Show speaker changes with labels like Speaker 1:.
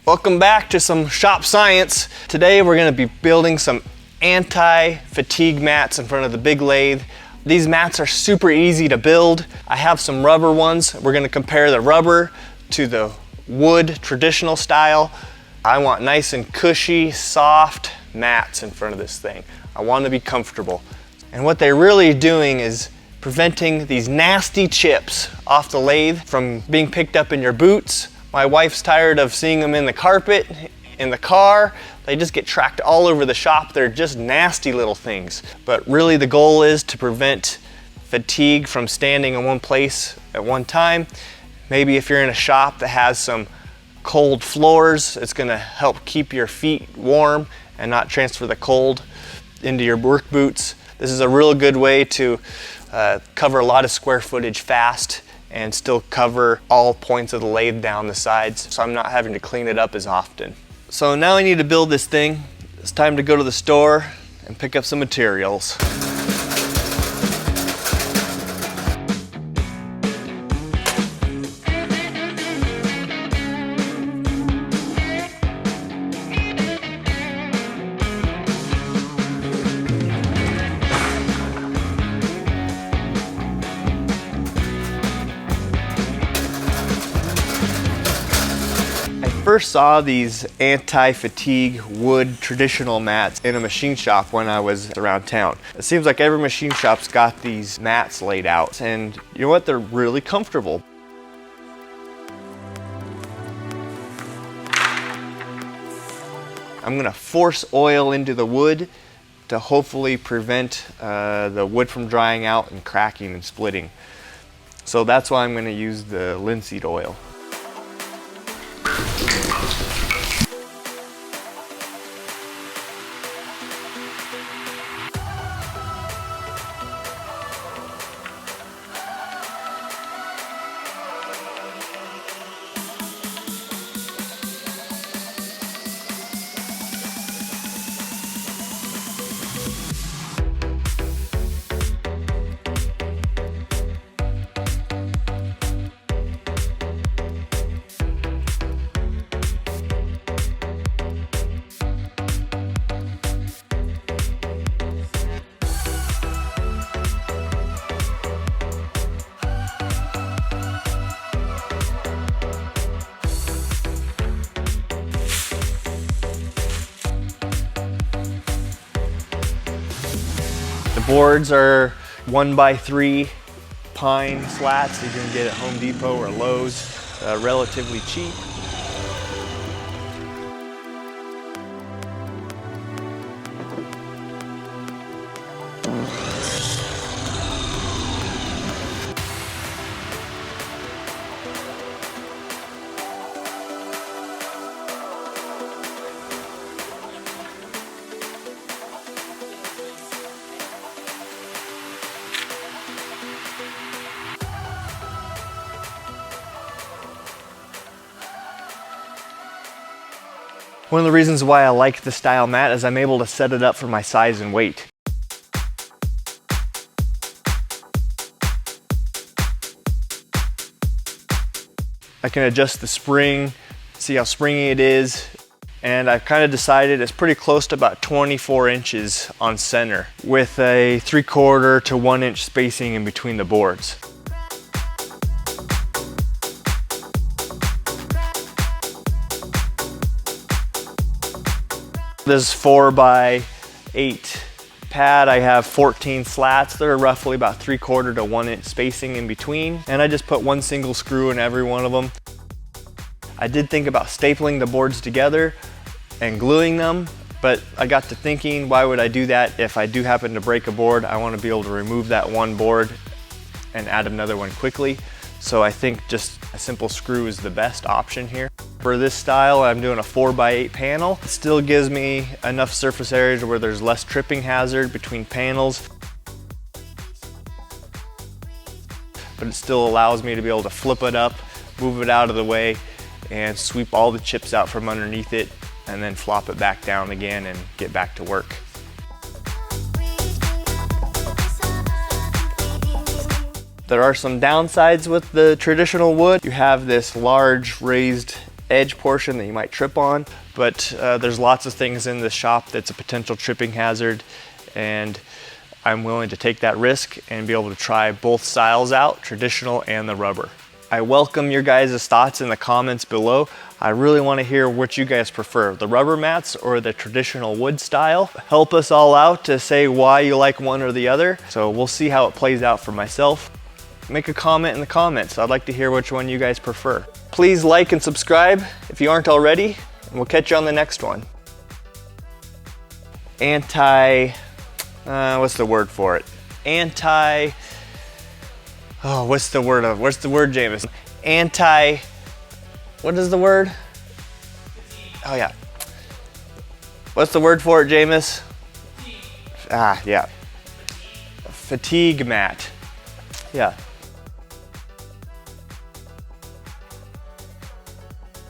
Speaker 1: Welcome back to some shop science. Today we're going to be building some anti-fatigue mats in front of the big lathe. These mats are super easy to build. I have some rubber ones. We're going to compare the rubber to the wood traditional style. I want nice and cushy, soft mats in front of this thing. I want to be comfortable. And what they're really doing is preventing these nasty chips off the lathe from being picked up in your boots. My wife's tired of seeing them in the carpet, in the car. They just get tracked all over the shop. They're just nasty little things. But really the goal is to prevent fatigue from standing in one place at one time. Maybe if you're in a shop that has some cold floors, it's gonna help keep your feet warm and not transfer the cold into your work boots. This is a real good way to cover a lot of square footage fast and still cover all points of the lathe down the sides, so I'm not having to clean it up as often. So now I need to build this thing. It's time to go to the store and pick up some materials. First saw these anti-fatigue wood traditional mats in a machine shop when I was around town. It seems like every machine shop's got these mats laid out, and you know what, they're really comfortable. I'm gonna force oil into the wood to hopefully prevent the wood from drying out and cracking and splitting. So that's why I'm gonna use the linseed oil. The boards are 1x3 pine slats you can get at Home Depot or Lowe's, relatively cheap. One of the reasons why I like the style mat is I'm able to set it up for my size and weight. I can adjust the spring, see how springy it is, and I've kind of decided it's pretty close to about 24 inches on center with a 3/4 to 1 inch spacing in between the boards. This 4x8 pad, I have 14 slats. They're roughly about 3/4 to 1 inch spacing in between. And I just put one single screw in every one of them. I did think about stapling the boards together and gluing them, but I got to thinking, why would I do that? If I do happen to break a board, I want to be able to remove that one board and add another one quickly. So I think just a simple screw is the best option here. For this style, I'm doing a 4x8 panel. It still gives me enough surface area where there's less tripping hazard between panels, but it still allows me to be able to flip it up, move it out of the way, and sweep all the chips out from underneath it, and then flop it back down again and get back to work. There are some downsides with the traditional wood. You have this large raised edge portion that you might trip on, but there's lots of things in this shop that's a potential tripping hazard, and I'm willing to take that risk and be able to try both styles out, traditional and the rubber. I welcome your guys' thoughts in the comments below. I really want to hear what you guys prefer, the rubber mats or the traditional wood style. Help us all out to say why you like one or the other. So we'll see how it plays out for myself. Make a comment in the comments. I'd like to hear which one you guys prefer. Please like and subscribe if you aren't already, and we'll catch you on the next one. What's the word for it? What's the word, James? What is the word? Oh yeah. What's the word for it, James? Yeah. Fatigue mat. Yeah.